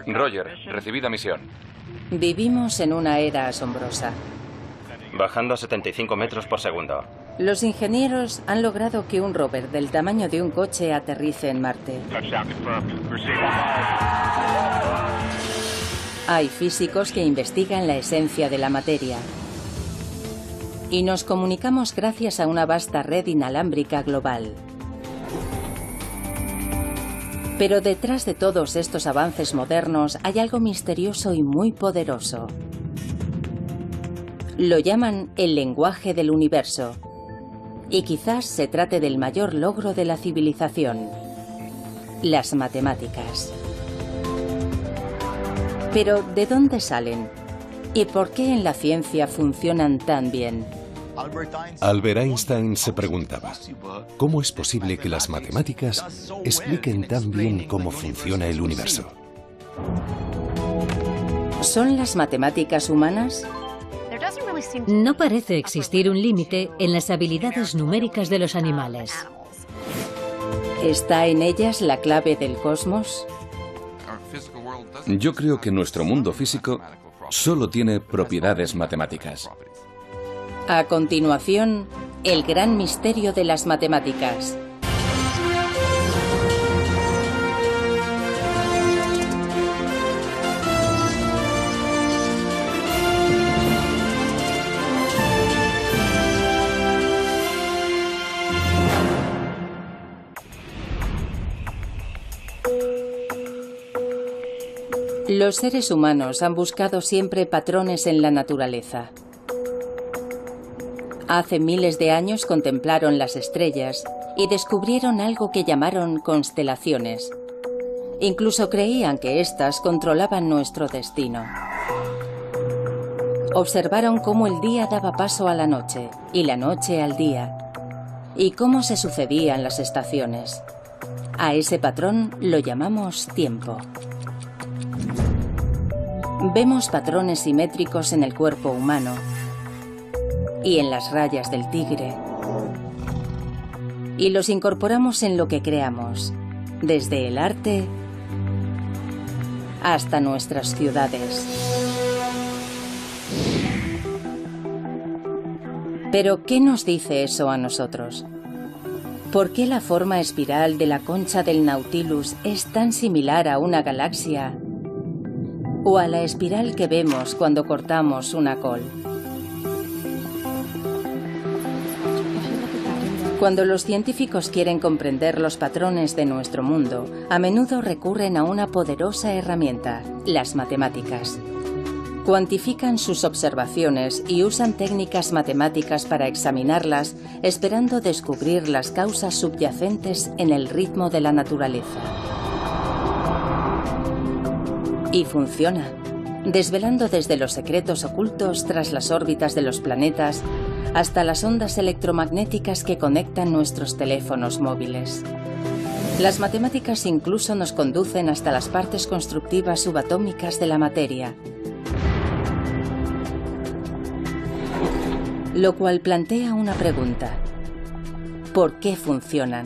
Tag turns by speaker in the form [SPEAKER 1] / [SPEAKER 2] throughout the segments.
[SPEAKER 1] Roger, recibida misión.
[SPEAKER 2] Vivimos en una era asombrosa.
[SPEAKER 3] Bajando a 75 metros por segundo.
[SPEAKER 2] Los ingenieros han logrado que un rover del tamaño de un coche aterrice en Marte. Hay físicos que investigan la esencia de la materia. Y nos comunicamos gracias a una vasta red inalámbrica global. Pero detrás de todos estos avances modernos hay algo misterioso y muy poderoso. Lo llaman el lenguaje del universo. Y quizás se trate del mayor logro de la civilización: las matemáticas. Pero, ¿de dónde salen? ¿Y por qué en la ciencia funcionan tan bien?
[SPEAKER 4] Albert Einstein se preguntaba, ¿cómo es posible que las matemáticas expliquen tan bien cómo funciona el universo?
[SPEAKER 2] ¿Son las matemáticas humanas?
[SPEAKER 5] No parece existir un límite en las habilidades numéricas de los animales.
[SPEAKER 2] ¿Está en ellas la clave del cosmos?
[SPEAKER 1] Yo creo que nuestro mundo físico solo tiene propiedades matemáticas.
[SPEAKER 2] A continuación, el gran misterio de las matemáticas. Los seres humanos han buscado siempre patrones en la naturaleza. Hace miles de años contemplaron las estrellas y descubrieron algo que llamaron constelaciones. Incluso creían que éstas controlaban nuestro destino. Observaron cómo el día daba paso a la noche y la noche al día, y cómo se sucedían las estaciones. A ese patrón lo llamamos tiempo. Vemos patrones simétricos en el cuerpo humano y en las rayas del tigre, y los incorporamos en lo que creamos, desde el arte hasta nuestras ciudades. Pero, ¿qué nos dice eso a nosotros? ¿Por qué la forma espiral de la concha del Nautilus es tan similar a una galaxia o a la espiral que vemos cuando cortamos una col? Cuando los científicos quieren comprender los patrones de nuestro mundo, a menudo recurren a una poderosa herramienta: las matemáticas. Cuantifican sus observaciones y usan técnicas matemáticas para examinarlas, esperando descubrir las causas subyacentes en el ritmo de la naturaleza. Y funciona, desvelando desde los secretos ocultos tras las órbitas de los planetas hasta las ondas electromagnéticas que conectan nuestros teléfonos móviles. Las matemáticas incluso nos conducen hasta las partes constructivas subatómicas de la materia, lo cual plantea una pregunta: ¿por qué funcionan?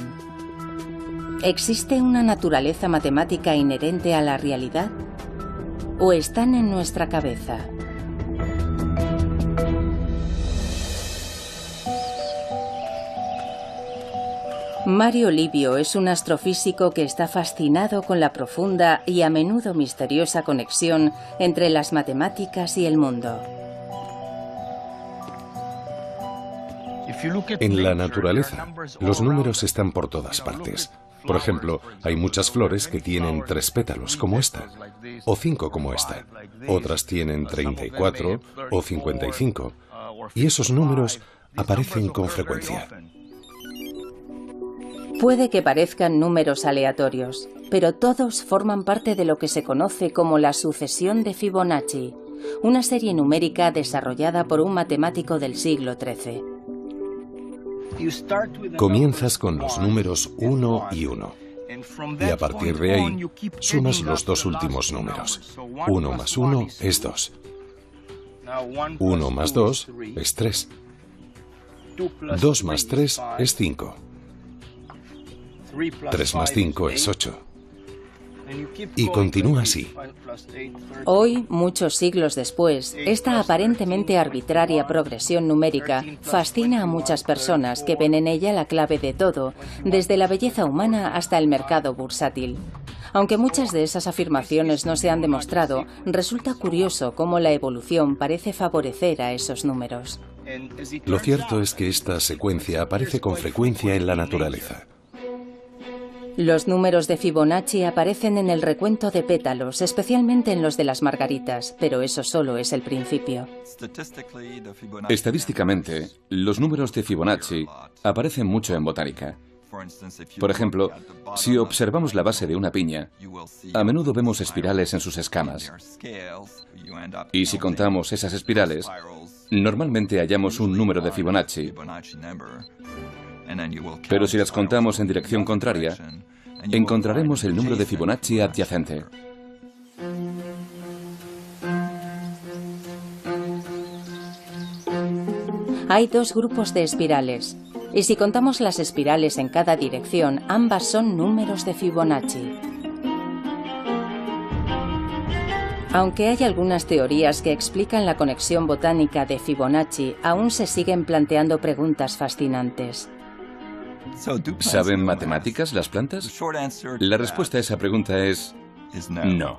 [SPEAKER 2] ¿Existe una naturaleza matemática inherente a la realidad? ¿O están en nuestra cabeza? Mario Livio es un astrofísico que está fascinado con la profunda y a menudo misteriosa conexión entre las matemáticas y el mundo.
[SPEAKER 4] En la naturaleza, los números están por todas partes. Por ejemplo, hay muchas flores que tienen 3 pétalos, como esta, o 5 como esta. Otras tienen 34 o 55, y esos números aparecen con frecuencia.
[SPEAKER 2] Puede que parezcan números aleatorios, pero todos forman parte de lo que se conoce como la sucesión de Fibonacci, una serie numérica desarrollada por un matemático del siglo XIII.
[SPEAKER 4] Comienzas con los números 1 y 1, y a partir de ahí sumas los dos últimos números. 1 más 1 es 2. 1 más 2 es 3. 2 más 3 es 5. 3 más 5 es 8. Y continúa así.
[SPEAKER 2] Hoy, muchos siglos después, esta aparentemente arbitraria progresión numérica fascina a muchas personas que ven en ella la clave de todo, desde la belleza humana hasta el mercado bursátil. Aunque muchas de esas afirmaciones no se han demostrado, resulta curioso cómo la evolución parece favorecer a esos números.
[SPEAKER 4] Lo cierto es que esta secuencia aparece con frecuencia en la naturaleza.
[SPEAKER 2] Los números de Fibonacci aparecen en el recuento de pétalos, especialmente en los de las margaritas, pero eso solo es el principio.
[SPEAKER 1] Estadísticamente, los números de Fibonacci aparecen mucho en botánica. Por ejemplo, si observamos la base de una piña, a menudo vemos espirales en sus escamas. Y si contamos esas espirales, normalmente hallamos un número de Fibonacci. Pero si las contamos en dirección contraria, encontraremos el número de Fibonacci adyacente.
[SPEAKER 2] Hay dos grupos de espirales, y si contamos las espirales en cada dirección, ambas son números de Fibonacci. Aunque hay algunas teorías que explican la conexión botánica de Fibonacci, aún se siguen planteando preguntas fascinantes.
[SPEAKER 1] ¿Saben matemáticas las plantas? La respuesta a esa pregunta es no.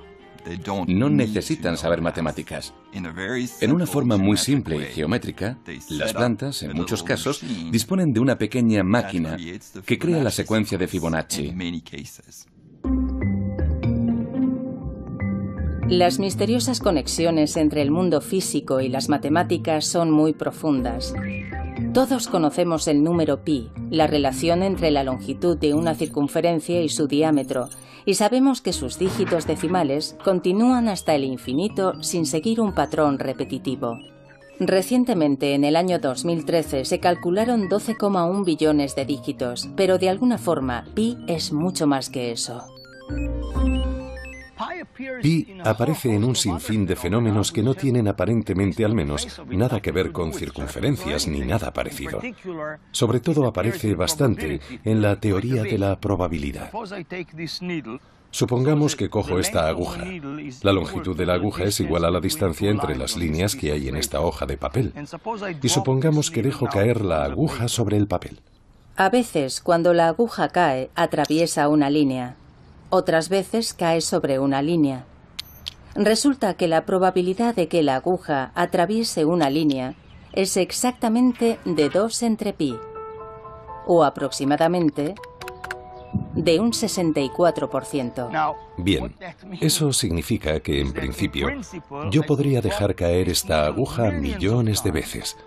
[SPEAKER 1] No necesitan saber matemáticas. En una forma muy simple y geométrica, las plantas, en muchos casos, disponen de una pequeña máquina que crea la secuencia de Fibonacci.
[SPEAKER 2] Las misteriosas conexiones entre el mundo físico y las matemáticas son muy profundas. Todos conocemos el número pi, la relación entre la longitud de una circunferencia y su diámetro, y sabemos que sus dígitos decimales continúan hasta el infinito sin seguir un patrón repetitivo. Recientemente, en el año 2013, se calcularon 12,1 billones de dígitos, pero de alguna forma, pi es mucho más que eso.
[SPEAKER 4] Pi aparece en un sinfín de fenómenos que no tienen aparentemente, al menos, nada que ver con circunferencias ni nada parecido. Sobre todo aparece bastante en la teoría de la probabilidad. Supongamos que cojo esta aguja. La longitud de la aguja es igual a la distancia entre las líneas que hay en esta hoja de papel. Y supongamos que dejo caer la aguja sobre el papel.
[SPEAKER 2] A veces, cuando la aguja cae, atraviesa una línea. Otras veces cae sobre una línea. Resulta que la probabilidad de que la aguja atraviese una línea es exactamente de 2 entre pi, o aproximadamente de un 64%.
[SPEAKER 4] Bien, eso significa que, en principio, yo podría dejar caer esta aguja millones de veces.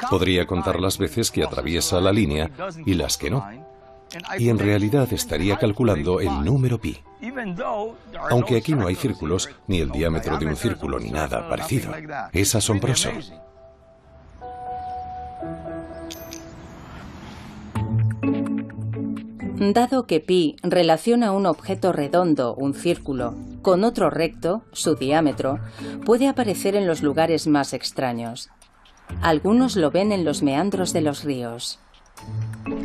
[SPEAKER 4] Podría contar las veces que atraviesa la línea y las que no. Y en realidad estaría calculando el número pi. Aunque aquí no hay círculos, ni el diámetro de un círculo, ni nada parecido. Es asombroso.
[SPEAKER 2] Dado que pi relaciona un objeto redondo, un círculo, con otro recto, su diámetro, puede aparecer en los lugares más extraños. Algunos lo ven en los meandros de los ríos.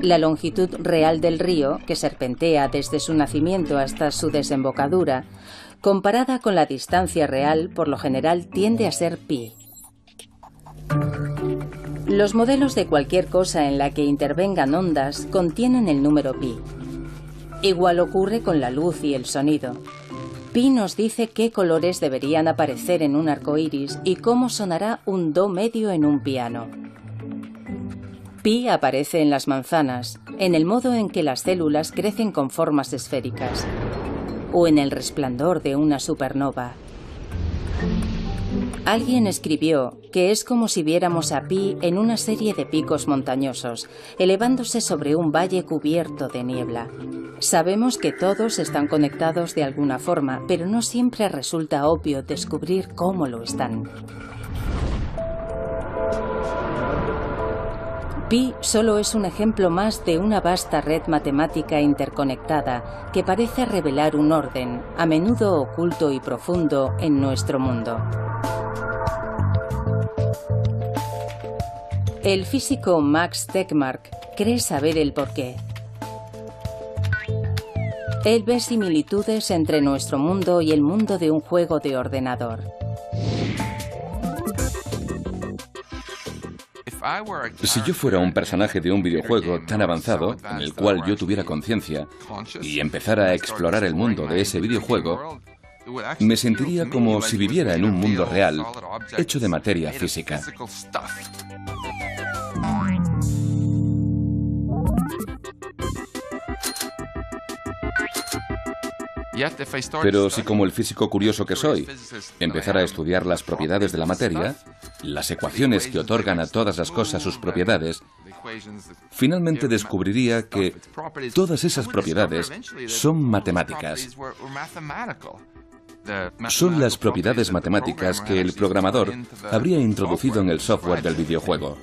[SPEAKER 2] La longitud real del río, que serpentea desde su nacimiento hasta su desembocadura, comparada con la distancia real, por lo general tiende a ser pi. Los modelos de cualquier cosa en la que intervengan ondas contienen el número pi. Igual ocurre con la luz y el sonido. Pi nos dice qué colores deberían aparecer en un arco iris y cómo sonará un do medio en un piano. Pi aparece en las manzanas, en el modo en que las células crecen con formas esféricas, o en el resplandor de una supernova. Alguien escribió que es como si viéramos a Pi en una serie de picos montañosos, elevándose sobre un valle cubierto de niebla. Sabemos que todos están conectados de alguna forma, pero no siempre resulta obvio descubrir cómo lo están. Pi solo es un ejemplo más de una vasta red matemática interconectada que parece revelar un orden, a menudo oculto y profundo, en nuestro mundo. El físico Max Tegmark cree saber el porqué. Él ve similitudes entre nuestro mundo y el mundo de un juego de ordenador.
[SPEAKER 1] Si yo fuera un personaje de un videojuego tan avanzado, en el cual yo tuviera conciencia, y empezara a explorar el mundo de ese videojuego, me sentiría como si viviera en un mundo real, hecho de materia física. Pero si, como el físico curioso que soy, empezara a estudiar las propiedades de la materia, las ecuaciones que otorgan a todas las cosas sus propiedades, finalmente descubriría que todas esas propiedades son matemáticas. Son las propiedades matemáticas que el programador habría introducido en el software del videojuego.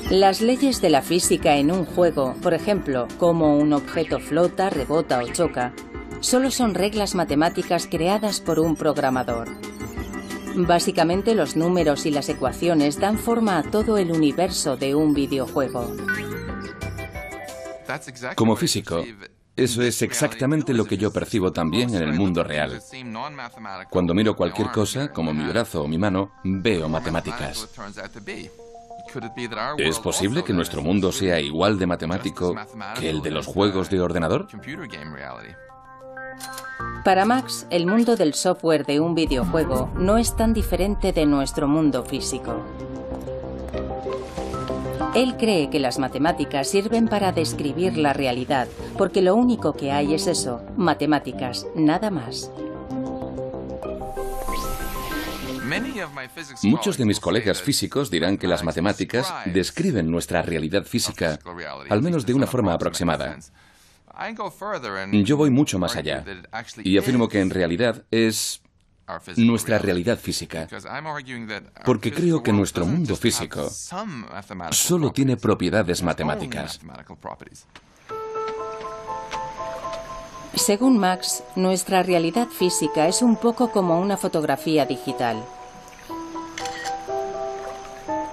[SPEAKER 2] Las leyes de la física en un juego, por ejemplo, cómo un objeto flota, rebota o choca, solo son reglas matemáticas creadas por un programador. Básicamente, los números y las ecuaciones dan forma a todo el universo de un videojuego.
[SPEAKER 1] Como físico, eso es exactamente lo que yo percibo también en el mundo real. Cuando miro cualquier cosa, como mi brazo o mi mano, veo matemáticas. ¿Es posible que nuestro mundo sea igual de matemático que el de los juegos de ordenador?
[SPEAKER 2] Para Max, el mundo del software de un videojuego no es tan diferente de nuestro mundo físico. Él cree que las matemáticas sirven para describir la realidad, porque lo único que hay es eso, matemáticas, nada más.
[SPEAKER 1] Muchos de mis colegas físicos dirán que las matemáticas describen nuestra realidad física, al menos de una forma aproximada. Yo voy mucho más allá y afirmo que en realidad es nuestra realidad física, porque creo que nuestro mundo físico solo tiene propiedades matemáticas.
[SPEAKER 2] Según Max, nuestra realidad física es un poco como una fotografía digital.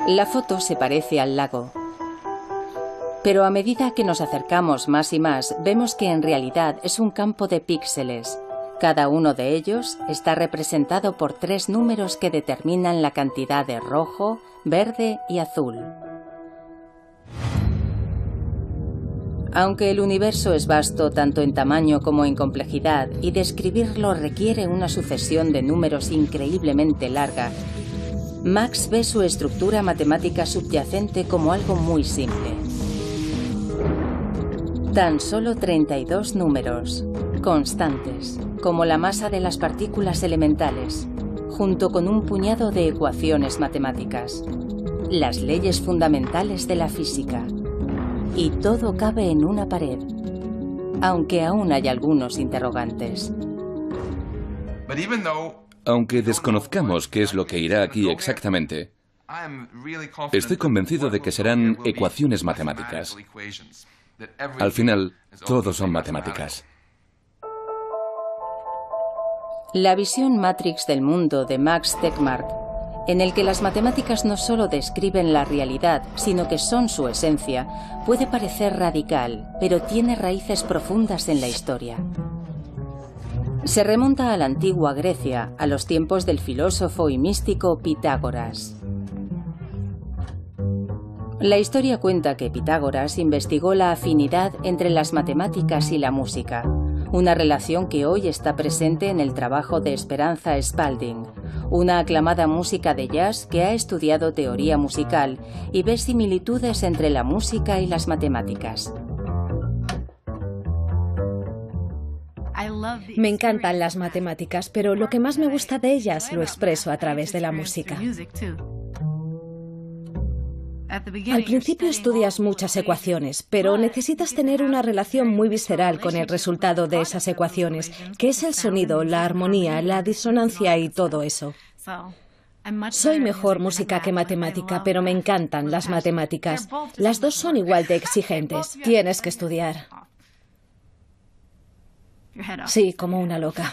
[SPEAKER 2] La foto se parece al lago. Pero a medida que nos acercamos más y más, vemos que en realidad es un campo de píxeles. Cada uno de ellos está representado por 3 números que determinan la cantidad de rojo, verde y azul. Aunque el universo es vasto tanto en tamaño como en complejidad y describirlo requiere una sucesión de números increíblemente larga, Max ve su estructura matemática subyacente como algo muy simple. Tan solo 32 números, constantes, como la masa de las partículas elementales, junto con un puñado de ecuaciones matemáticas, las leyes fundamentales de la física. Y todo cabe en una pared, aunque aún hay algunos interrogantes.
[SPEAKER 1] Aunque desconozcamos qué es lo que irá aquí exactamente, estoy convencido de que serán ecuaciones matemáticas. Al final, todo son matemáticas.
[SPEAKER 2] La visión Matrix del mundo de Max Tegmark, en el que las matemáticas no solo describen la realidad, sino que son su esencia, puede parecer radical, pero tiene raíces profundas en la historia. Se remonta a la antigua Grecia, a los tiempos del filósofo y místico Pitágoras. La historia cuenta que Pitágoras investigó la afinidad entre las matemáticas y la música, una relación que hoy está presente en el trabajo de Esperanza Spalding, una aclamada música de jazz que ha estudiado teoría musical y ve similitudes entre la música y las matemáticas.
[SPEAKER 6] Me encantan las matemáticas, pero lo que más me gusta de ellas lo expreso a través de la música. Al principio estudias muchas ecuaciones, pero necesitas tener una relación muy visceral con el resultado de esas ecuaciones, que es el sonido, la armonía, la disonancia y todo eso. Soy mejor música que matemática, pero me encantan las matemáticas. Las dos son igual de exigentes. Tienes que estudiar. Sí, como una loca.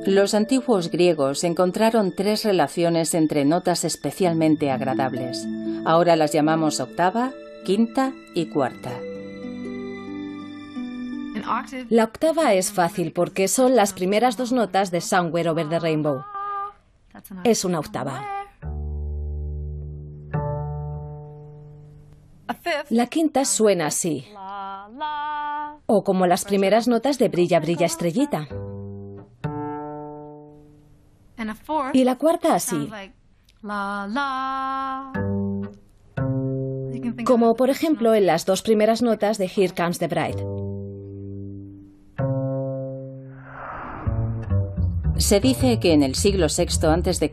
[SPEAKER 2] Los antiguos griegos encontraron 3 relaciones entre notas especialmente agradables. Ahora las llamamos octava, quinta y cuarta.
[SPEAKER 6] La octava es fácil porque son las primeras dos notas de Somewhere Over the Rainbow. Es una octava. La quinta suena así, o como las primeras notas de Brilla, brilla, estrellita. Y la cuarta así, como por ejemplo en las dos primeras notas de Here Comes the Bride.
[SPEAKER 2] Se dice que en el siglo VI a.C.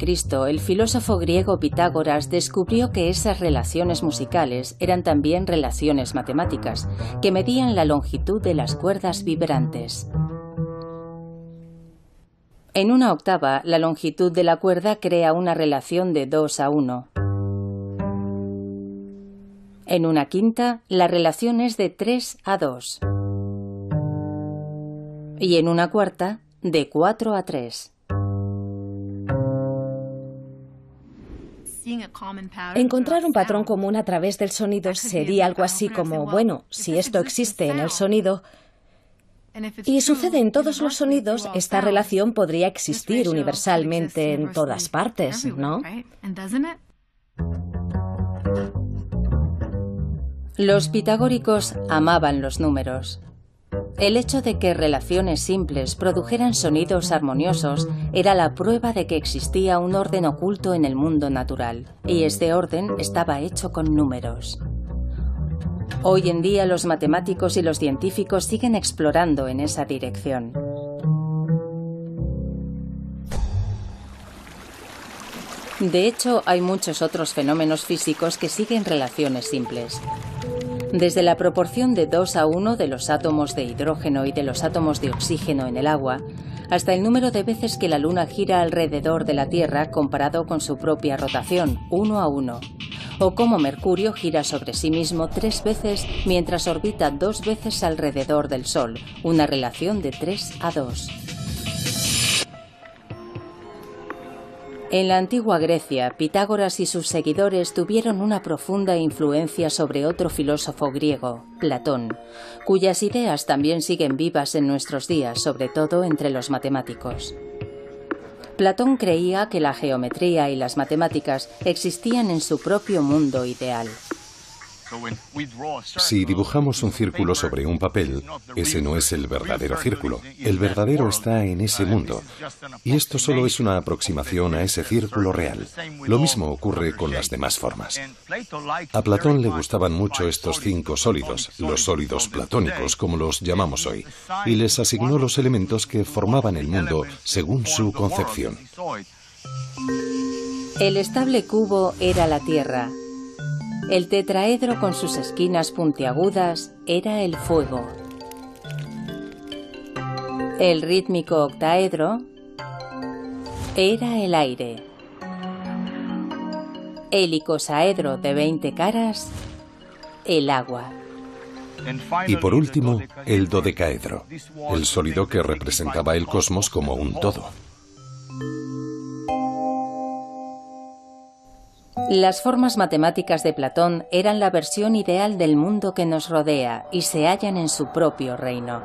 [SPEAKER 2] el filósofo griego Pitágoras descubrió que esas relaciones musicales eran también relaciones matemáticas, que medían la longitud de las cuerdas vibrantes. En una octava, la longitud de la cuerda crea una relación de 2:1. En una quinta, la relación es de 3:2. Y en una cuarta, de 4:3.
[SPEAKER 6] Encontrar un patrón común a través del sonido sería algo así como, bueno, si esto existe en el sonido y sucede en todos los sonidos, esta relación podría existir universalmente en todas partes, ¿no?
[SPEAKER 2] Los pitagóricos amaban los números. El hecho de que relaciones simples produjeran sonidos armoniosos era la prueba de que existía un orden oculto en el mundo natural, y este orden estaba hecho con números. Hoy en día los matemáticos y los científicos siguen explorando en esa dirección. De hecho, hay muchos otros fenómenos físicos que siguen relaciones simples. Desde la proporción de 2:1 de los átomos de hidrógeno y de los átomos de oxígeno en el agua, hasta el número de veces que la Luna gira alrededor de la Tierra comparado con su propia rotación, 1:1, o cómo Mercurio gira sobre sí mismo 3 veces mientras orbita 2 veces alrededor del Sol, una relación de 3:2. En la antigua Grecia, Pitágoras y sus seguidores tuvieron una profunda influencia sobre otro filósofo griego, Platón, cuyas ideas también siguen vivas en nuestros días, sobre todo entre los matemáticos. Platón creía que la geometría y las matemáticas existían en su propio mundo ideal.
[SPEAKER 4] Si dibujamos un círculo sobre un papel, ese no es el verdadero círculo. El verdadero está en ese mundo. Y esto solo es una aproximación a ese círculo real. Lo mismo ocurre con las demás formas. A Platón le gustaban mucho estos 5 sólidos, los sólidos platónicos, como los llamamos hoy, y les asignó los elementos que formaban el mundo según su concepción.
[SPEAKER 2] El estable cubo era la Tierra. El tetraedro con sus esquinas puntiagudas era el fuego. El rítmico octaedro era el aire. El icosaedro de 20 caras, el agua.
[SPEAKER 4] Y por último, el dodecaedro, el sólido que representaba el cosmos como un todo.
[SPEAKER 2] Las formas matemáticas de Platón eran la versión ideal del mundo que nos rodea y se hallan en su propio reino.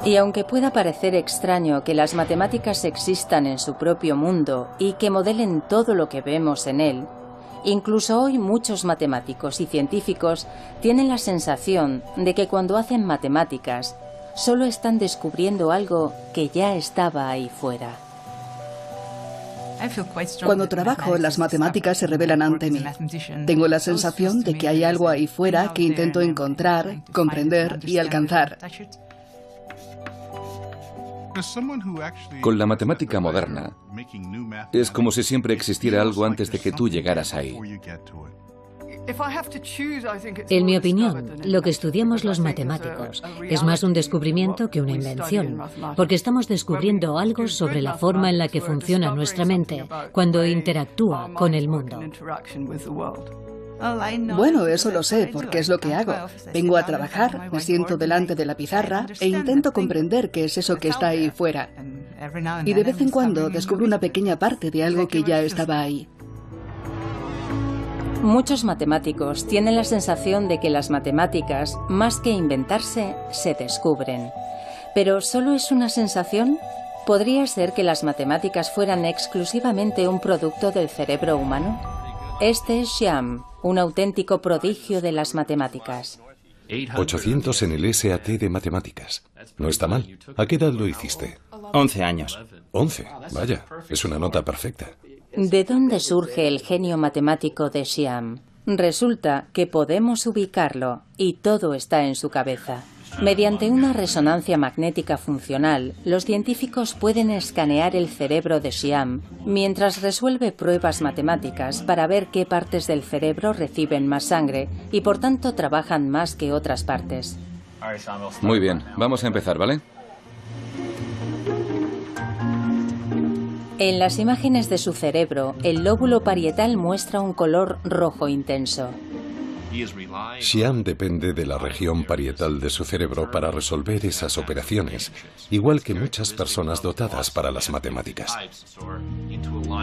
[SPEAKER 2] Y aunque pueda parecer extraño que las matemáticas existan en su propio mundo y que modelen todo lo que vemos en él, incluso hoy muchos matemáticos y científicos tienen la sensación de que cuando hacen matemáticas solo están descubriendo algo que ya estaba ahí fuera.
[SPEAKER 7] Cuando trabajo, las matemáticas se revelan ante mí. Tengo la sensación de que hay algo ahí fuera que intento encontrar, comprender y alcanzar.
[SPEAKER 1] Con la matemática moderna, es como si siempre existiera algo antes de que tú llegaras ahí.
[SPEAKER 5] En mi opinión, lo que estudiamos los matemáticos es más un descubrimiento que una invención, porque estamos descubriendo algo sobre la forma en la que funciona nuestra mente cuando interactúa con el mundo.
[SPEAKER 7] Bueno, eso lo sé, porque es lo que hago. Vengo a trabajar, me siento delante de la pizarra e intento comprender qué es eso que está ahí fuera. Y de vez en cuando descubro una pequeña parte de algo que ya estaba ahí.
[SPEAKER 2] Muchos matemáticos tienen la sensación de que las matemáticas, más que inventarse, se descubren. ¿Pero solo es una sensación? ¿Podría ser que las matemáticas fueran exclusivamente un producto del cerebro humano? Este es Xiam, un auténtico prodigio de las matemáticas.
[SPEAKER 4] 800 en el SAT de matemáticas. No está mal. ¿A qué edad lo hiciste?
[SPEAKER 3] 11 años.
[SPEAKER 4] 11. Vaya, es una nota perfecta.
[SPEAKER 2] ¿De dónde surge el genio matemático de Xiam? Resulta que podemos ubicarlo y todo está en su cabeza. Mediante una resonancia magnética funcional, los científicos pueden escanear el cerebro de Xiam mientras resuelve pruebas matemáticas para ver qué partes del cerebro reciben más sangre y por tanto trabajan más que otras partes.
[SPEAKER 1] Muy bien, vamos a empezar, ¿vale?
[SPEAKER 2] En las imágenes de su cerebro, el lóbulo parietal muestra un color rojo intenso.
[SPEAKER 4] Xiam depende de la región parietal de su cerebro para resolver esas operaciones, igual que muchas personas dotadas para las matemáticas.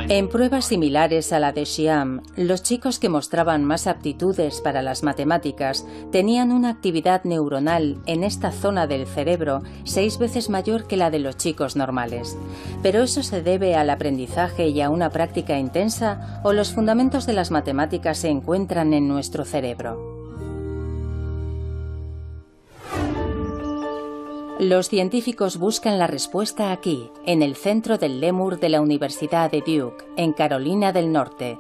[SPEAKER 2] En pruebas similares a la de Xiam, los chicos que mostraban más aptitudes para las matemáticas tenían una actividad neuronal en esta zona del cerebro 6 veces mayor que la de los chicos normales. ¿Pero eso se debe al aprendizaje y a una práctica intensa o los fundamentos de las matemáticas se encuentran en nuestro cerebro? Los científicos buscan la respuesta aquí, en el centro del lémur de la Universidad de Duke, en Carolina del Norte,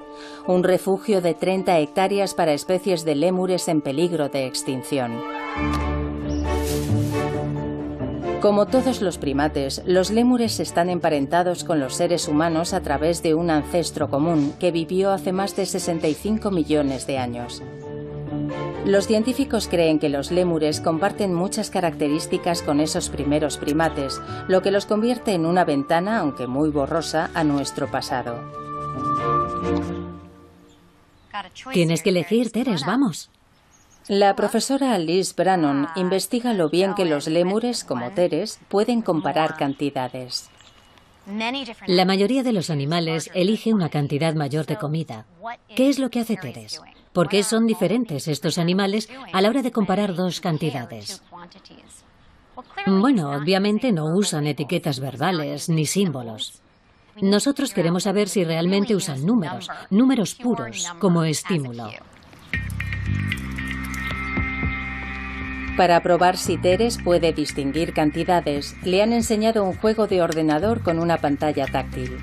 [SPEAKER 2] un refugio de 30 hectáreas para especies de lémures en peligro de extinción. Como todos los primates, los lémures están emparentados con los seres humanos a través de un ancestro común que vivió hace más de 65 millones de años. Los científicos creen que los lémures comparten muchas características con esos primeros primates, lo que los convierte en una ventana, aunque muy borrosa, a nuestro pasado.
[SPEAKER 5] Tienes que elegir, Teres, vamos.
[SPEAKER 2] La profesora Liz Brannon investiga lo bien que los lémures, como Teres, pueden comparar cantidades.
[SPEAKER 5] La mayoría de los animales elige una cantidad mayor de comida. ¿Qué es lo que hace Teres? ¿Por qué son diferentes estos animales a la hora de comparar dos cantidades? Bueno, obviamente no usan etiquetas verbales ni símbolos. Nosotros queremos saber si realmente usan números puros, como estímulo.
[SPEAKER 2] Para probar si Teres puede distinguir cantidades, le han enseñado un juego de ordenador con una pantalla táctil.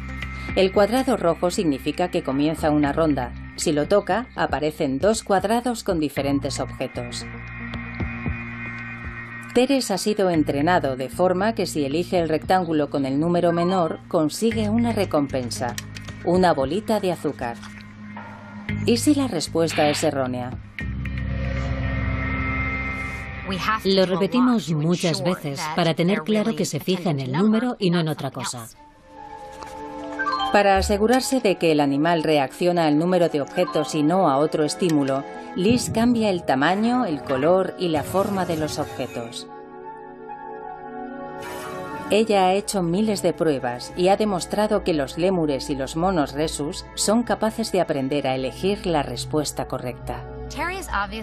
[SPEAKER 2] El cuadrado rojo significa que comienza una ronda. Si lo toca, aparecen 2 cuadrados con diferentes objetos. Teres ha sido entrenado de forma que si elige el rectángulo con el número menor, consigue una recompensa, una bolita de azúcar. ¿Y si la respuesta es errónea?
[SPEAKER 5] Lo repetimos muchas veces para tener claro que se fija en el número y no en otra cosa.
[SPEAKER 2] Para asegurarse de que el animal reacciona al número de objetos y no a otro estímulo, Liz cambia el tamaño, el color y la forma de los objetos. Ella ha hecho miles de pruebas y ha demostrado que los lémures y los monos rhesus son capaces de aprender a elegir la respuesta correcta.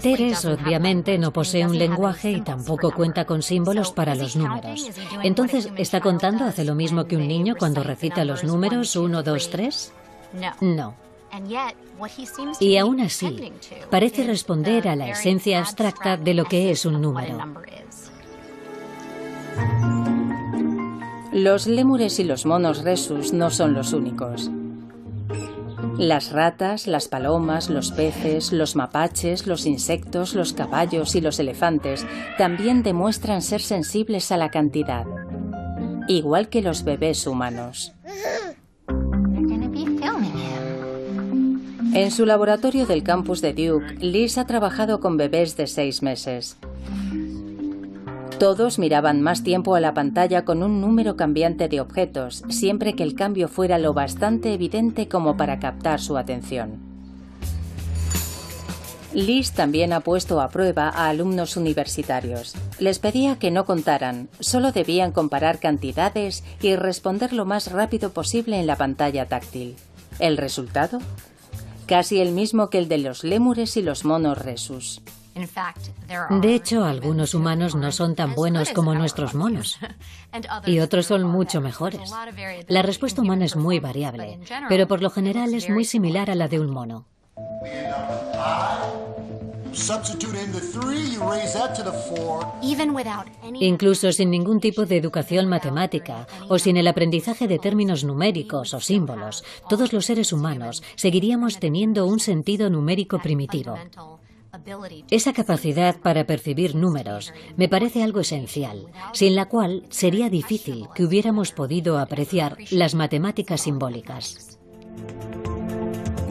[SPEAKER 5] Teres obviamente no posee un lenguaje y tampoco cuenta con símbolos para los números. Entonces, ¿está contando hace lo mismo que un niño cuando recita los números 1, 2, 3? No. Y aún así, parece responder a la esencia abstracta de lo que es un número.
[SPEAKER 2] Los lémures y los monos rhesus no son los únicos. Las ratas, las palomas, los peces, los mapaches, los insectos, los caballos y los elefantes también demuestran ser sensibles a la cantidad, igual que los bebés humanos. En su laboratorio del campus de Duke, Liz ha trabajado con bebés de 6 meses. Todos miraban más tiempo a la pantalla con un número cambiante de objetos, siempre que el cambio fuera lo bastante evidente como para captar su atención. Liz también ha puesto a prueba a alumnos universitarios. Les pedía que no contaran, solo debían comparar cantidades y responder lo más rápido posible en la pantalla táctil. ¿El resultado? casi el mismo que el de los lémures y los monos rhesus.
[SPEAKER 5] De hecho, algunos humanos no son tan buenos como nuestros monos, y otros son mucho mejores. La respuesta humana es muy variable, pero por lo general es muy similar a la de un mono. Incluso sin ningún tipo de educación matemática o sin el aprendizaje de términos numéricos o símbolos, todos los seres humanos seguiríamos teniendo un sentido numérico primitivo. Esa capacidad para percibir números me parece algo esencial, sin la cual sería difícil que hubiéramos podido apreciar las matemáticas simbólicas.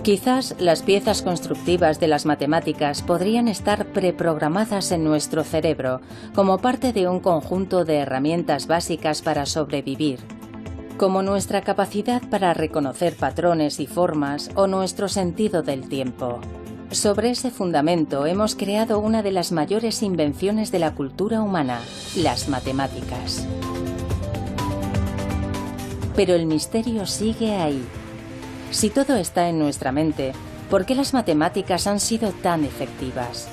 [SPEAKER 2] Quizás las piezas constructivas de las matemáticas podrían estar preprogramadas en nuestro cerebro como parte de un conjunto de herramientas básicas para sobrevivir, como nuestra capacidad para reconocer patrones y formas o nuestro sentido del tiempo. Sobre ese fundamento hemos creado una de las mayores invenciones de la cultura humana, las matemáticas. Pero el misterio sigue ahí. Si todo está en nuestra mente, ¿por qué las matemáticas han sido tan efectivas?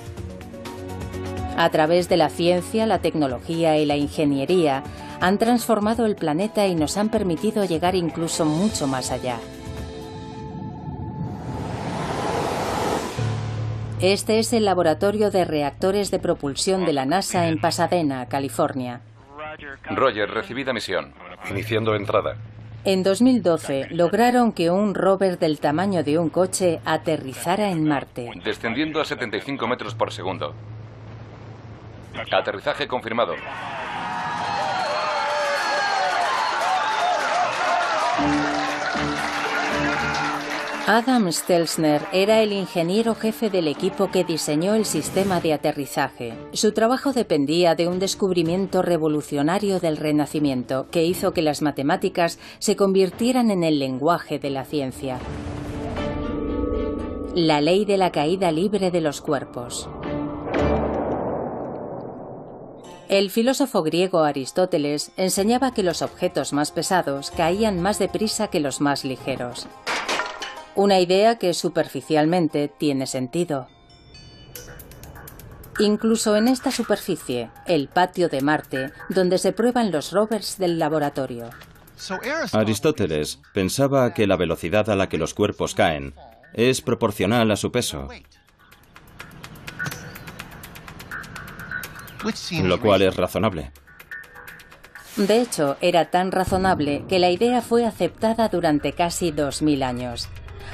[SPEAKER 2] A través de la ciencia, la tecnología y la ingeniería, han transformado el planeta y nos han permitido llegar incluso mucho más allá. Este es el laboratorio de reactores de propulsión de la NASA en Pasadena, California.
[SPEAKER 1] Roger, recibida misión.
[SPEAKER 4] Iniciando entrada.
[SPEAKER 2] En 2012 lograron que un rover del tamaño de un coche aterrizara en Marte.
[SPEAKER 1] Descendiendo a 75 metros por segundo. Aterrizaje confirmado.
[SPEAKER 2] Adam Stelzner era el ingeniero jefe del equipo que diseñó el sistema de aterrizaje. Su trabajo dependía de un descubrimiento revolucionario del Renacimiento que hizo que las matemáticas se convirtieran en el lenguaje de la ciencia. La ley de la caída libre de los cuerpos. El filósofo griego Aristóteles enseñaba que los objetos más pesados caían más deprisa que los más ligeros. Una idea que superficialmente tiene sentido. Incluso en esta superficie, el patio de Marte, donde se prueban los rovers del laboratorio.
[SPEAKER 3] Aristóteles pensaba que la velocidad a la que los cuerpos caen es proporcional a su peso, lo cual es razonable.
[SPEAKER 2] De hecho, era tan razonable que la idea fue aceptada durante casi 2000 años.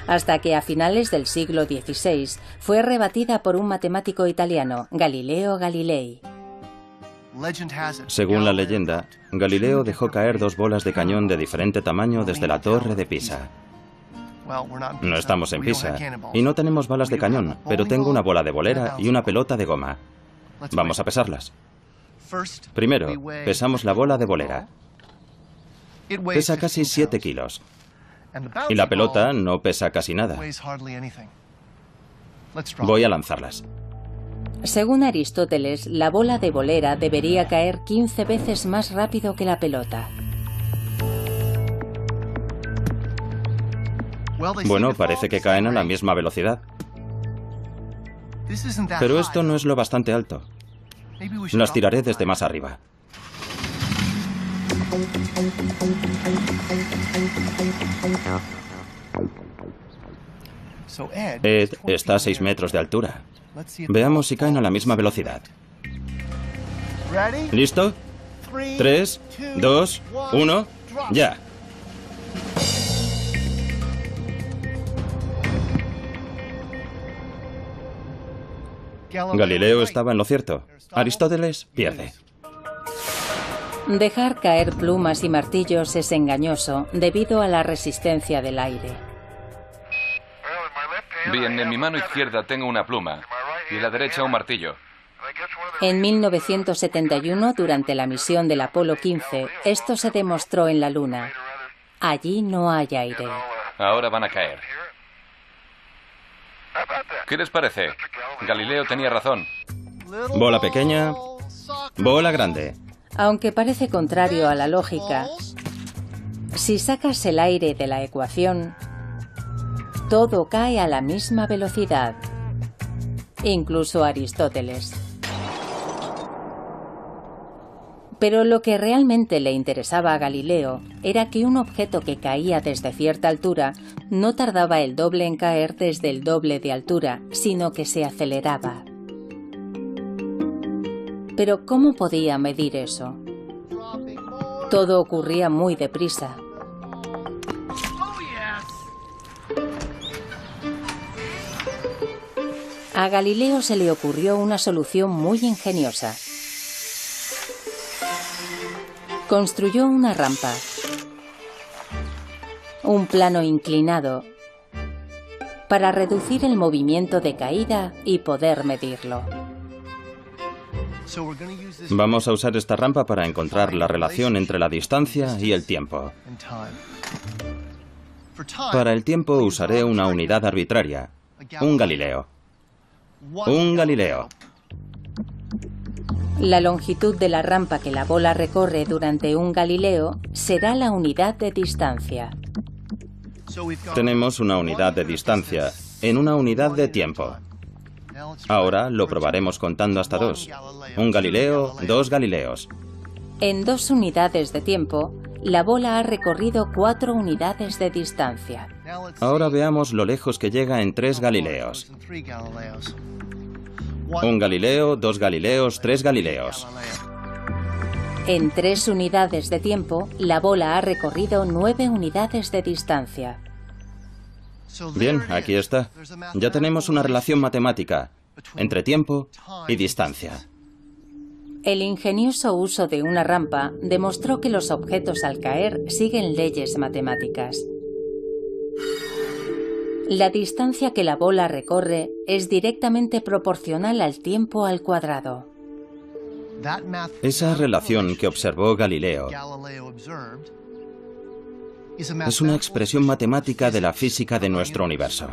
[SPEAKER 2] Hasta que a finales del siglo XVI fue rebatida por un matemático italiano, Galileo Galilei.
[SPEAKER 3] Según la leyenda, Galileo dejó caer 2 bolas de cañón de diferente tamaño desde la torre de Pisa. No estamos en Pisa y no tenemos balas de cañón, pero tengo una bola de bolera y una pelota de goma. Vamos a pesarlas. Primero, pesamos la bola de bolera. Pesa casi 7 kilos. Y la pelota no pesa casi nada. Voy a lanzarlas.
[SPEAKER 2] Según Aristóteles, la bola de bolera debería caer 15 veces más rápido que la pelota.
[SPEAKER 3] Bueno, parece que caen a la misma velocidad. Pero esto no es lo bastante alto. Las tiraré desde más arriba. Ed está a 6 metros de altura. Veamos si caen a la misma velocidad. ¿Listo? 3, 2, 1, ya. Galileo estaba en lo cierto. Aristóteles pierde.
[SPEAKER 2] Dejar caer plumas y martillos es engañoso debido a la resistencia del aire.
[SPEAKER 1] Bien, en mi mano izquierda tengo una pluma y en la derecha un martillo.
[SPEAKER 2] En 1971, durante la misión del Apolo 15, esto se demostró en la Luna. Allí no hay aire.
[SPEAKER 1] Ahora van a caer. ¿Qué les parece? Galileo tenía razón.
[SPEAKER 3] Bola pequeña, bola grande.
[SPEAKER 2] Aunque parece contrario a la lógica, si sacas el aire de la ecuación, todo cae a la misma velocidad. Incluso Aristóteles. Pero lo que realmente le interesaba a Galileo era que un objeto que caía desde cierta altura no tardaba el doble en caer desde el doble de altura, sino que se aceleraba. Pero ¿cómo podía medir eso? Todo ocurría muy deprisa. A Galileo se le ocurrió una solución muy ingeniosa. Construyó una rampa, un plano inclinado, para reducir el movimiento de caída y poder medirlo.
[SPEAKER 3] Vamos a usar esta rampa para encontrar la relación entre la distancia y el tiempo. Para el tiempo usaré una unidad arbitraria, un Galileo. Un Galileo.
[SPEAKER 2] La longitud de la rampa que la bola recorre durante un Galileo será la unidad de distancia.
[SPEAKER 3] Tenemos una unidad de distancia en una unidad de tiempo. Ahora lo probaremos contando hasta 2. Un Galileo, 2 Galileos.
[SPEAKER 2] En 2 unidades de tiempo, la bola ha recorrido 4 unidades de distancia.
[SPEAKER 3] Ahora veamos lo lejos que llega en 3 Galileos. Un Galileo, 2 Galileos, 3 Galileos.
[SPEAKER 2] En 3 unidades de tiempo, la bola ha recorrido 9 unidades de distancia.
[SPEAKER 3] Bien, aquí está. Ya tenemos una relación matemática entre tiempo y distancia.
[SPEAKER 2] El ingenioso uso de una rampa demostró que los objetos al caer siguen leyes matemáticas. La distancia que la bola recorre es directamente proporcional al tiempo al cuadrado.
[SPEAKER 3] Esa relación que observó Galileo es una expresión matemática de la física de nuestro universo.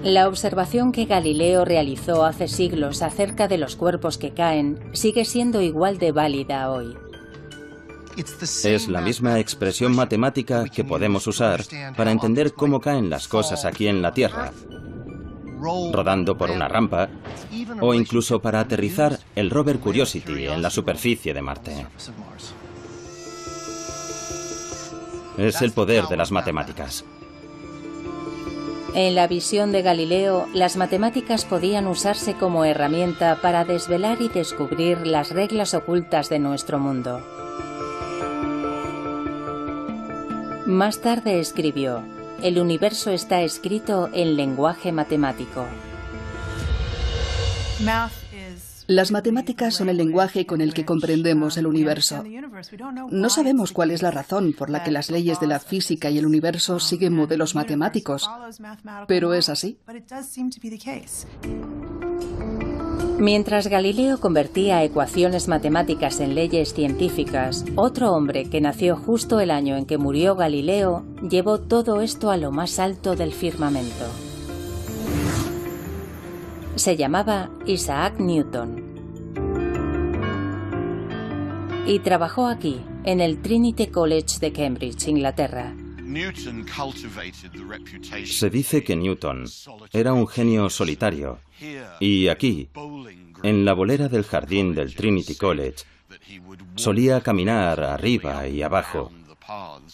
[SPEAKER 2] La observación que Galileo realizó hace siglos acerca de los cuerpos que caen sigue siendo igual de válida hoy.
[SPEAKER 3] Es la misma expresión matemática que podemos usar para entender cómo caen las cosas aquí en la Tierra, rodando por una rampa, o incluso para aterrizar el rover Curiosity en la superficie de Marte. Es el poder de las matemáticas.
[SPEAKER 2] En la visión de Galileo, las matemáticas podían usarse como herramienta para desvelar y descubrir las reglas ocultas de nuestro mundo. Más tarde escribió: "El universo está escrito en lenguaje matemático".
[SPEAKER 7] Las matemáticas son el lenguaje con el que comprendemos el universo. No sabemos cuál es la razón por la que las leyes de la física y el universo siguen modelos matemáticos, pero es así.
[SPEAKER 2] Mientras Galileo convertía ecuaciones matemáticas en leyes científicas, otro hombre que nació justo el año en que murió Galileo llevó todo esto a lo más alto del firmamento. Se llamaba Isaac Newton. Y trabajó aquí, en el Trinity College de Cambridge, Inglaterra.
[SPEAKER 3] Se dice que Newton era un genio solitario, y aquí, en la bolera del jardín del Trinity College, solía caminar arriba y abajo,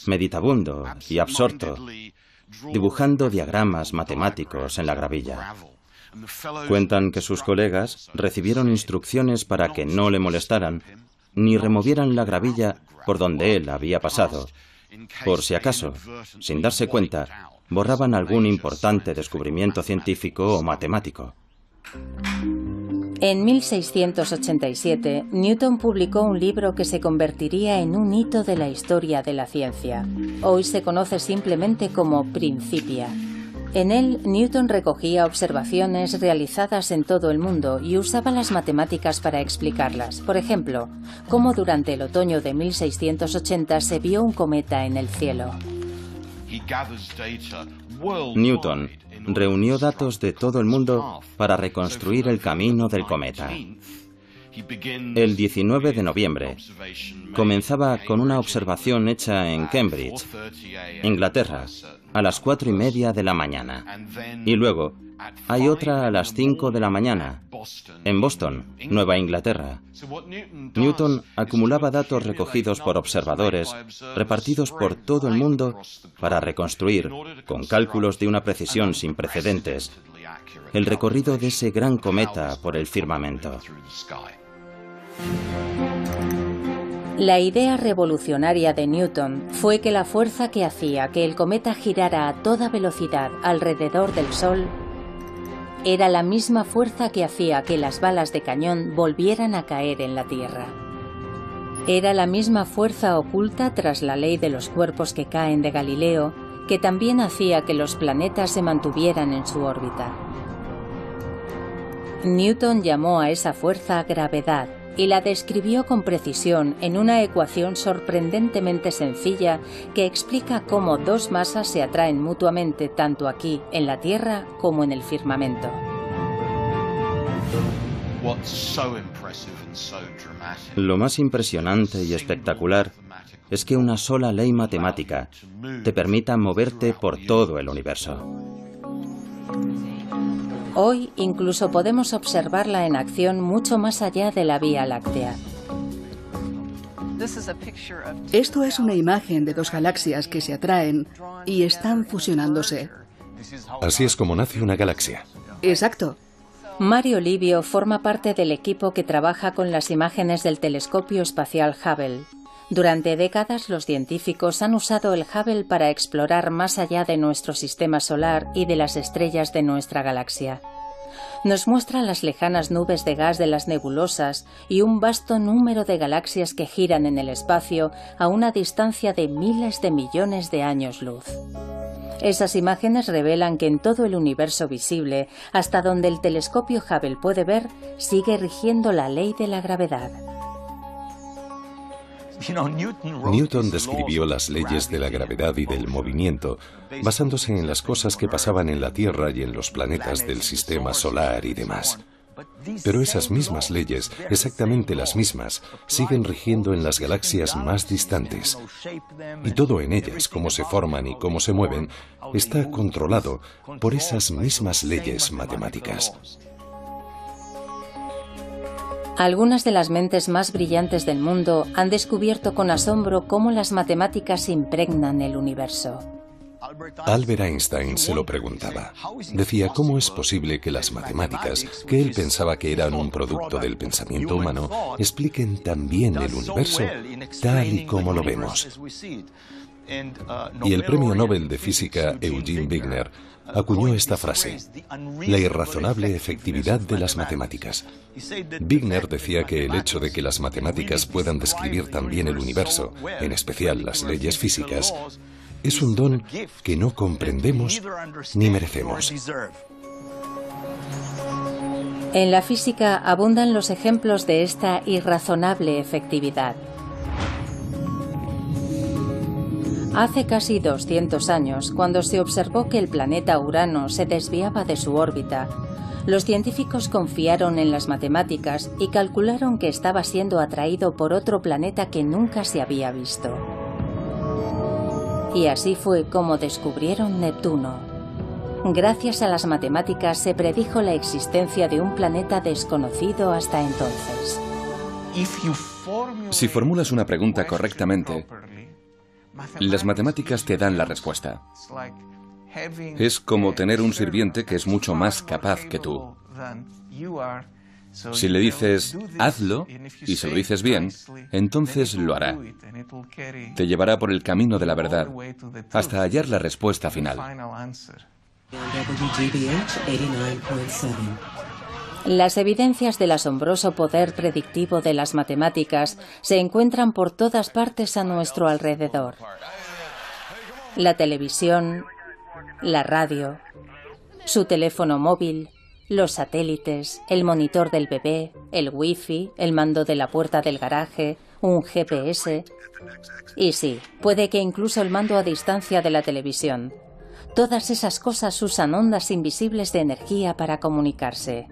[SPEAKER 3] meditabundo y absorto, dibujando diagramas matemáticos en la gravilla. Cuentan que sus colegas recibieron instrucciones para que no le molestaran ni removieran la gravilla por donde él había pasado, por si acaso, sin darse cuenta, borraban algún importante descubrimiento científico o matemático.
[SPEAKER 2] En 1687, Newton publicó un libro que se convertiría en un hito de la historia de la ciencia. Hoy se conoce simplemente como Principia. En él, Newton recogía observaciones realizadas en todo el mundo y usaba las matemáticas para explicarlas. Por ejemplo, cómo durante el otoño de 1680 se vio un cometa en el cielo.
[SPEAKER 3] Newton reunió datos de todo el mundo para reconstruir el camino del cometa. El 19 de noviembre comenzaba con una observación hecha en Cambridge, Inglaterra, a las 4:30 de la mañana. Y luego hay otra a las 5 de la mañana, en Boston, Nueva Inglaterra. Newton acumulaba datos recogidos por observadores repartidos por todo el mundo para reconstruir, con cálculos de una precisión sin precedentes, el recorrido de ese gran cometa por el firmamento.
[SPEAKER 2] La idea revolucionaria de Newton fue que la fuerza que hacía que el cometa girara a toda velocidad alrededor del Sol era la misma fuerza que hacía que las balas de cañón volvieran a caer en la Tierra. Era la misma fuerza oculta tras la ley de los cuerpos que caen de Galileo, que también hacía que los planetas se mantuvieran en su órbita. Newton llamó a esa fuerza gravedad y la describió con precisión en una ecuación sorprendentemente sencilla que explica cómo dos masas se atraen mutuamente tanto aquí, en la Tierra, como en el firmamento.
[SPEAKER 3] Lo más impresionante y espectacular es que una sola ley matemática te permita moverte por todo el universo.
[SPEAKER 2] Hoy incluso podemos observarla en acción mucho más allá de la Vía Láctea.
[SPEAKER 7] Esto es una imagen de dos galaxias que se atraen y están fusionándose.
[SPEAKER 4] Así es como nace una galaxia.
[SPEAKER 7] Exacto.
[SPEAKER 2] Mario Livio forma parte del equipo que trabaja con las imágenes del telescopio espacial Hubble. Durante décadas los científicos han usado el Hubble para explorar más allá de nuestro sistema solar y de las estrellas de nuestra galaxia. Nos muestra las lejanas nubes de gas de las nebulosas y un vasto número de galaxias que giran en el espacio a una distancia de miles de millones de años luz. Esas imágenes revelan que en todo el universo visible, hasta donde el telescopio Hubble puede ver, sigue rigiendo la ley de la gravedad.
[SPEAKER 4] Newton describió las leyes de la gravedad y del movimiento basándose en las cosas que pasaban en la Tierra y en los planetas del sistema solar y demás. Pero esas mismas leyes, exactamente las mismas, siguen rigiendo en las galaxias más distantes. Y todo en ellas, cómo se forman y cómo se mueven, está controlado por esas mismas leyes matemáticas.
[SPEAKER 2] Algunas de las mentes más brillantes del mundo han descubierto con asombro cómo las matemáticas impregnan el universo.
[SPEAKER 4] Albert Einstein se lo preguntaba. Decía, ¿cómo es posible que las matemáticas, que él pensaba que eran un producto del pensamiento humano, expliquen tan bien el universo, tal y como lo vemos? Y el premio Nobel de Física Eugene Wigner acuñó esta frase: la irrazonable efectividad de las matemáticas. Wigner decía que el hecho de que las matemáticas puedan describir también el universo, en especial las leyes físicas, es un don que no comprendemos ni merecemos.
[SPEAKER 2] En la física abundan los ejemplos de esta irrazonable efectividad. Hace casi 200 años, cuando se observó que el planeta Urano se desviaba de su órbita, los científicos confiaron en las matemáticas y calcularon que estaba siendo atraído por otro planeta que nunca se había visto. Y así fue como descubrieron Neptuno. Gracias a las matemáticas se predijo la existencia de un planeta desconocido hasta entonces.
[SPEAKER 1] Si formulas una pregunta correctamente, las matemáticas te dan la respuesta. Es como tener un sirviente que es mucho más capaz que tú. Si le dices, hazlo, y se lo dices bien, entonces lo hará. Te llevará por el camino de la verdad, hasta hallar la respuesta final.
[SPEAKER 2] Las evidencias del asombroso poder predictivo de las matemáticas se encuentran por todas partes a nuestro alrededor. La televisión, la radio, su teléfono móvil, los satélites, el monitor del bebé, el wifi, el mando de la puerta del garaje, un GPS. Y sí, puede que incluso el mando a distancia de la televisión. Todas esas cosas usan ondas invisibles de energía para comunicarse.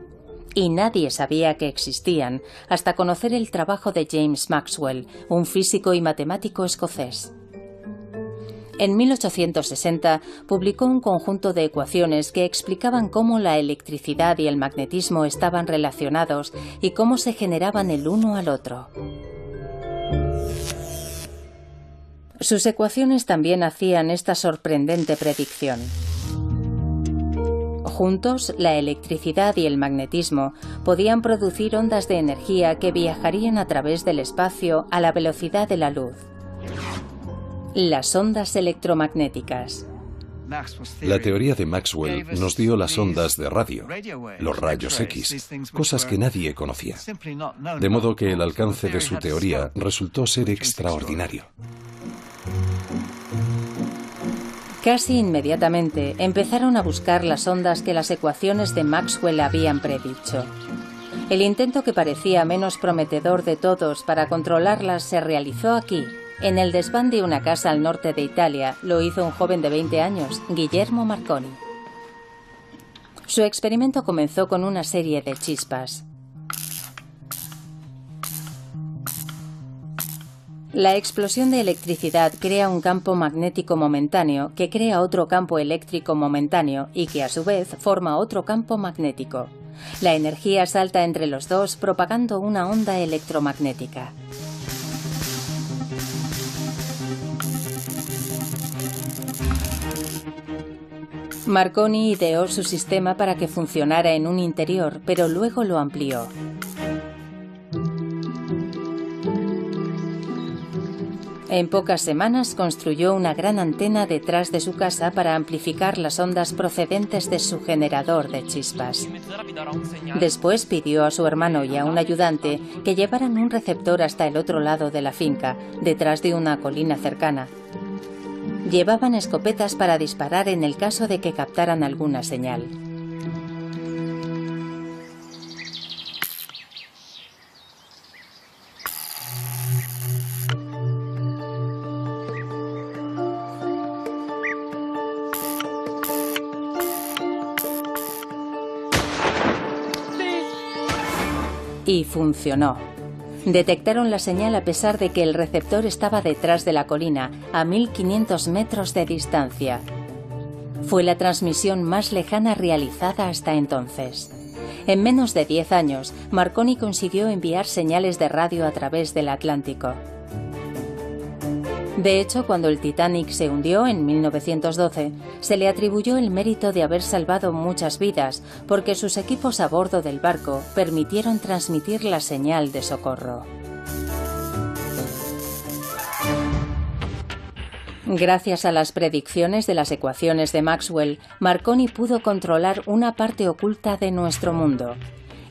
[SPEAKER 2] y nadie sabía que existían hasta conocer el trabajo de James Maxwell, un físico y matemático escocés. En 1860 publicó un conjunto de ecuaciones que explicaban cómo la electricidad y el magnetismo estaban relacionados y cómo se generaban el uno al otro. Sus ecuaciones también hacían esta sorprendente predicción. Juntos, la electricidad y el magnetismo podían producir ondas de energía que viajarían a través del espacio a la velocidad de la luz. Las ondas electromagnéticas.
[SPEAKER 4] La teoría de Maxwell nos dio las ondas de radio, los rayos X, cosas que nadie conocía. De modo que el alcance de su teoría resultó ser extraordinario.
[SPEAKER 2] Casi inmediatamente empezaron a buscar las ondas que las ecuaciones de Maxwell habían predicho. El intento que parecía menos prometedor de todos para controlarlas se realizó aquí. En el desván de una casa al norte de Italia lo hizo un joven de 20 años, Guillermo Marconi. Su experimento comenzó con una serie de chispas. La explosión de electricidad crea un campo magnético momentáneo que crea otro campo eléctrico momentáneo y que a su vez forma otro campo magnético. La energía salta entre los dos propagando una onda electromagnética. Marconi ideó su sistema para que funcionara en un interior, pero luego lo amplió. En pocas semanas construyó una gran antena detrás de su casa para amplificar las ondas procedentes de su generador de chispas. Después pidió a su hermano y a un ayudante que llevaran un receptor hasta el otro lado de la finca, detrás de una colina cercana. Llevaban escopetas para disparar en el caso de que captaran alguna señal. Y funcionó. Detectaron la señal a pesar de que el receptor estaba detrás de la colina, a 1500 metros de distancia. Fue la transmisión más lejana realizada hasta entonces. En menos de 10 años, Marconi consiguió enviar señales de radio a través del Atlántico. De hecho, cuando el Titanic se hundió en 1912, se le atribuyó el mérito de haber salvado muchas vidas, porque sus equipos a bordo del barco permitieron transmitir la señal de socorro. Gracias a las predicciones de las ecuaciones de Maxwell, Marconi pudo controlar una parte oculta de nuestro mundo,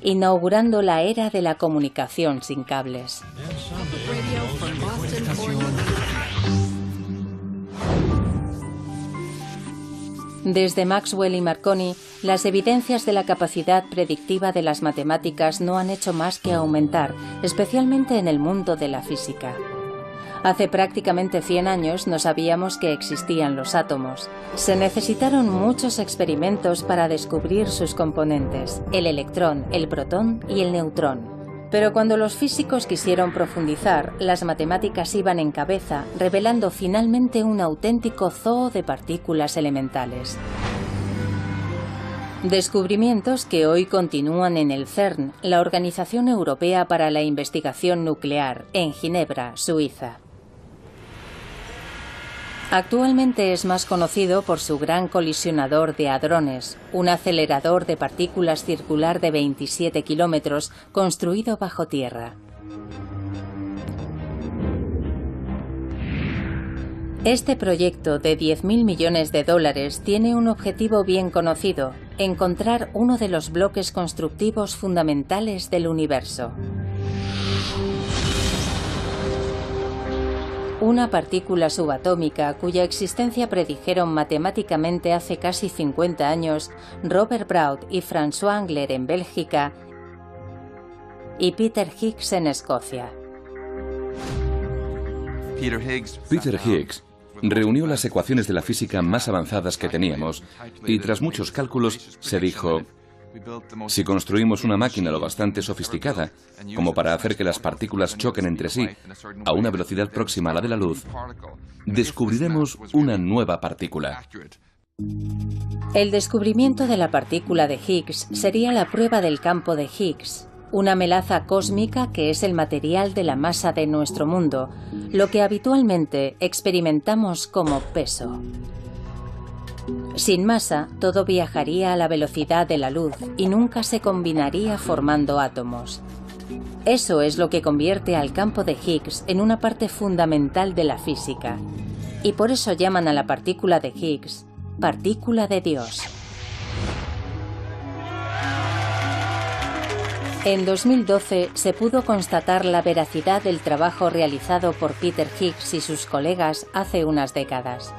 [SPEAKER 2] inaugurando la era de la comunicación sin cables. Desde Maxwell y Marconi, las evidencias de la capacidad predictiva de las matemáticas no han hecho más que aumentar, especialmente en el mundo de la física. Hace prácticamente 100 años no sabíamos que existían los átomos. Se necesitaron muchos experimentos para descubrir sus componentes, el electrón, el protón y el neutrón. Pero cuando los físicos quisieron profundizar, las matemáticas iban en cabeza, revelando finalmente un auténtico zoo de partículas elementales. Descubrimientos que hoy continúan en el CERN, la Organización Europea para la Investigación Nuclear, en Ginebra, Suiza. Actualmente es más conocido por su gran colisionador de hadrones, un acelerador de partículas circular de 27 kilómetros construido bajo tierra. Este proyecto de 10.000 millones de dólares tiene un objetivo bien conocido: encontrar uno de los bloques constructivos fundamentales del universo. Una partícula subatómica cuya existencia predijeron matemáticamente hace casi 50 años Robert Brout y François Englert en Bélgica y Peter Higgs en Escocia.
[SPEAKER 1] Peter Higgs reunió las ecuaciones de la física más avanzadas que teníamos y tras muchos cálculos se dijo: Si construimos una máquina lo bastante sofisticada como para hacer que las partículas choquen entre sí a una velocidad próxima a la de la luz, descubriremos una nueva partícula.
[SPEAKER 2] El descubrimiento de la partícula de Higgs sería la prueba del campo de Higgs, una melaza cósmica que es el material de la masa de nuestro mundo, lo que habitualmente experimentamos como peso. Sin masa, todo viajaría a la velocidad de la luz y nunca se combinaría formando átomos. Eso es lo que convierte al campo de Higgs en una parte fundamental de la física. Y por eso llaman a la partícula de Higgs partícula de Dios. En 2012 se pudo constatar la veracidad del trabajo realizado por Peter Higgs y sus colegas hace unas décadas.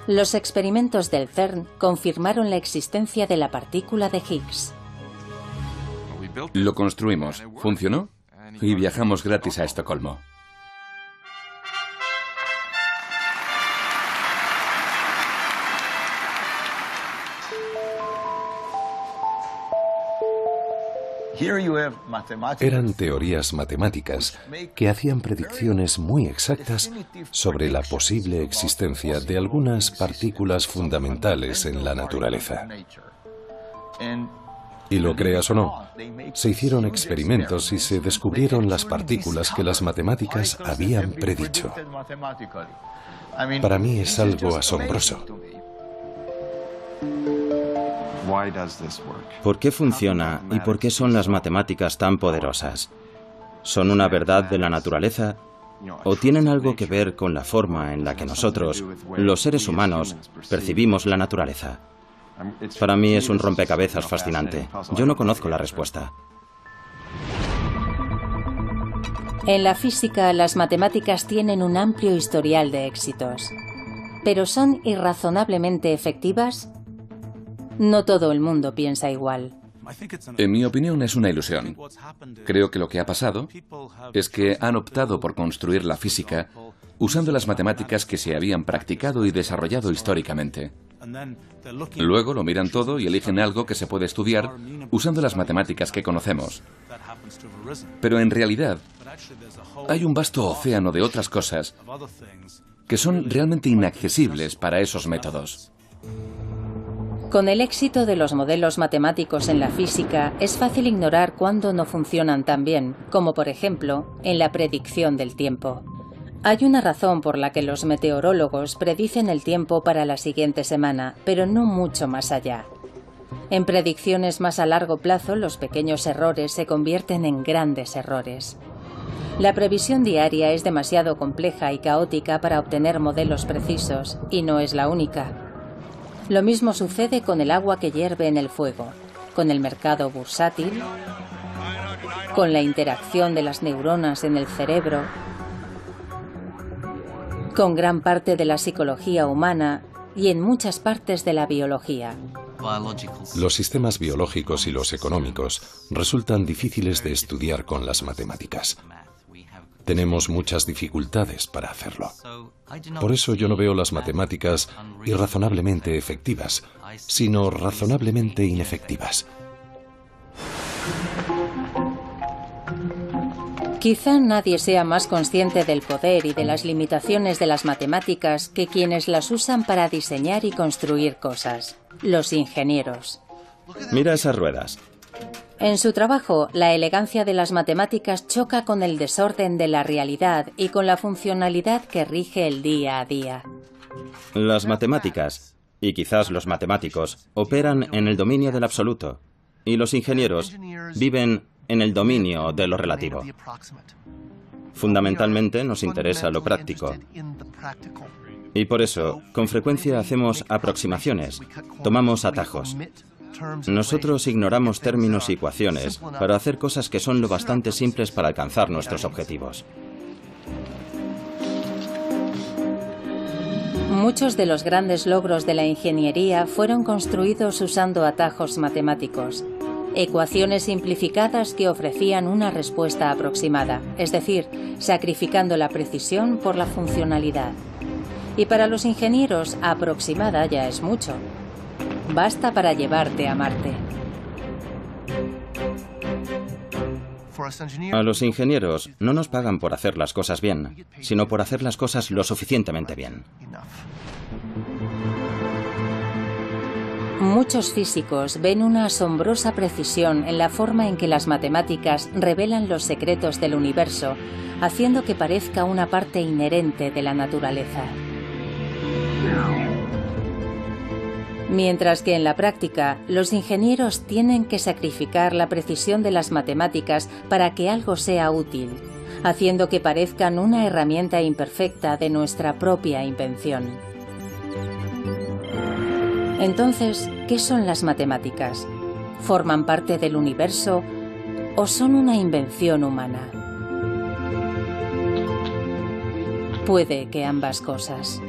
[SPEAKER 2] Los experimentos del CERN confirmaron la existencia de la partícula de Higgs.
[SPEAKER 1] Lo construimos, funcionó y viajamos gratis a Estocolmo.
[SPEAKER 4] Eran teorías matemáticas que hacían predicciones muy exactas sobre la posible existencia de algunas partículas fundamentales en la naturaleza. Y lo creas o no, se hicieron experimentos y se descubrieron las partículas que las matemáticas habían predicho. Para mí es algo asombroso.
[SPEAKER 3] ¿Por qué funciona y por qué son las matemáticas tan poderosas? ¿Son una verdad de la naturaleza o tienen algo que ver con la forma en la que nosotros, los seres humanos, percibimos la naturaleza? Para mí es un rompecabezas fascinante. Yo no conozco la respuesta.
[SPEAKER 2] En la física, las matemáticas tienen un amplio historial de éxitos. ¿Pero son irrazonablemente efectivas? No todo el mundo piensa igual.
[SPEAKER 1] En mi opinión es una ilusión. Creo que lo que ha pasado es que han optado por construir la física usando las matemáticas que se habían practicado y desarrollado históricamente. Luego lo miran todo y eligen algo que se puede estudiar usando las matemáticas que conocemos. Pero en realidad hay un vasto océano de otras cosas que son realmente inaccesibles para esos métodos.
[SPEAKER 2] Con el éxito de los modelos matemáticos en la física, es fácil ignorar cuándo no funcionan tan bien, como por ejemplo, en la predicción del tiempo. Hay una razón por la que los meteorólogos predicen el tiempo para la siguiente semana, pero no mucho más allá. En predicciones más a largo plazo, los pequeños errores se convierten en grandes errores. La previsión diaria es demasiado compleja y caótica para obtener modelos precisos, y no es la única. Lo mismo sucede con el agua que hierve en el fuego, con el mercado bursátil, con la interacción de las neuronas en el cerebro, con gran parte de la psicología humana y en muchas partes de la biología.
[SPEAKER 4] Los sistemas biológicos y los económicos resultan difíciles de estudiar con las matemáticas. Tenemos muchas dificultades para hacerlo. Por eso yo no veo las matemáticas irrazonablemente efectivas, sino razonablemente inefectivas.
[SPEAKER 2] Quizá nadie sea más consciente del poder y de las limitaciones de las matemáticas que quienes las usan para diseñar y construir cosas, los ingenieros.
[SPEAKER 3] Mira esas ruedas.
[SPEAKER 2] En su trabajo, la elegancia de las matemáticas choca con el desorden de la realidad y con la funcionalidad que rige el día a día.
[SPEAKER 3] Las matemáticas, y quizás los matemáticos, operan en el dominio del absoluto, y los ingenieros viven en el dominio de lo relativo. Fundamentalmente nos interesa lo práctico. Y por eso, con frecuencia hacemos aproximaciones, tomamos atajos. Nosotros ignoramos términos y ecuaciones para hacer cosas que son lo bastante simples para alcanzar nuestros objetivos.
[SPEAKER 2] Muchos de los grandes logros de la ingeniería fueron construidos usando atajos matemáticos, ecuaciones simplificadas que ofrecían una respuesta aproximada, es decir, sacrificando la precisión por la funcionalidad. Y para los ingenieros, aproximada ya es mucho. Basta para llevarte a Marte.
[SPEAKER 3] A los ingenieros no nos pagan por hacer las cosas bien, sino por hacer las cosas lo suficientemente bien.
[SPEAKER 2] Muchos físicos ven una asombrosa precisión en la forma en que las matemáticas revelan los secretos del universo, haciendo que parezca una parte inherente de la naturaleza. Mientras que en la práctica, los ingenieros tienen que sacrificar la precisión de las matemáticas para que algo sea útil, haciendo que parezcan una herramienta imperfecta de nuestra propia invención. Entonces, ¿qué son las matemáticas? ¿Forman parte del universo o son una invención humana? Puede que ambas cosas.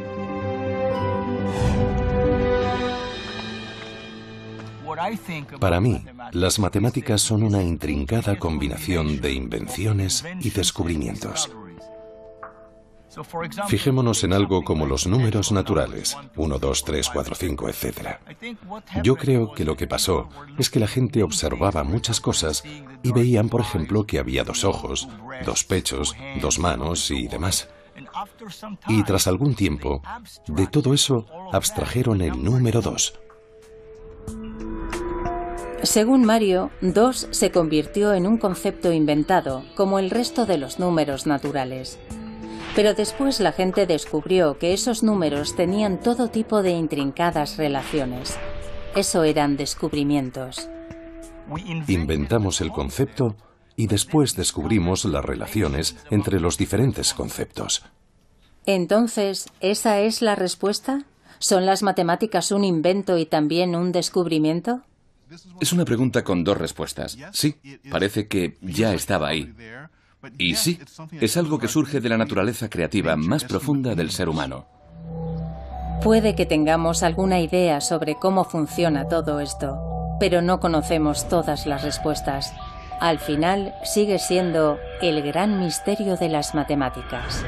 [SPEAKER 4] Para mí, las matemáticas son una intrincada combinación de invenciones y descubrimientos. Fijémonos en algo como los números naturales, 1, 2, 3, 4, 5, etc. Yo creo que lo que pasó es que la gente observaba muchas cosas y veían, por ejemplo, que había 2 ojos, 2 pechos, 2 manos y demás. Y tras algún tiempo, de todo eso abstrajeron el número 2.
[SPEAKER 2] Según Mario, 2 se convirtió en un concepto inventado, como el resto de los números naturales. Pero después la gente descubrió que esos números tenían todo tipo de intrincadas relaciones. Eso eran descubrimientos.
[SPEAKER 4] Inventamos el concepto y después descubrimos las relaciones entre los diferentes conceptos.
[SPEAKER 2] Entonces, ¿esa es la respuesta? ¿Son las matemáticas un invento y también un descubrimiento?
[SPEAKER 1] Es una pregunta con 2 respuestas. Sí, parece que ya estaba ahí. Y sí, es algo que surge de la naturaleza creativa más profunda del ser humano.
[SPEAKER 2] Puede que tengamos alguna idea sobre cómo funciona todo esto, pero no conocemos todas las respuestas. Al final, sigue siendo el gran misterio de las matemáticas.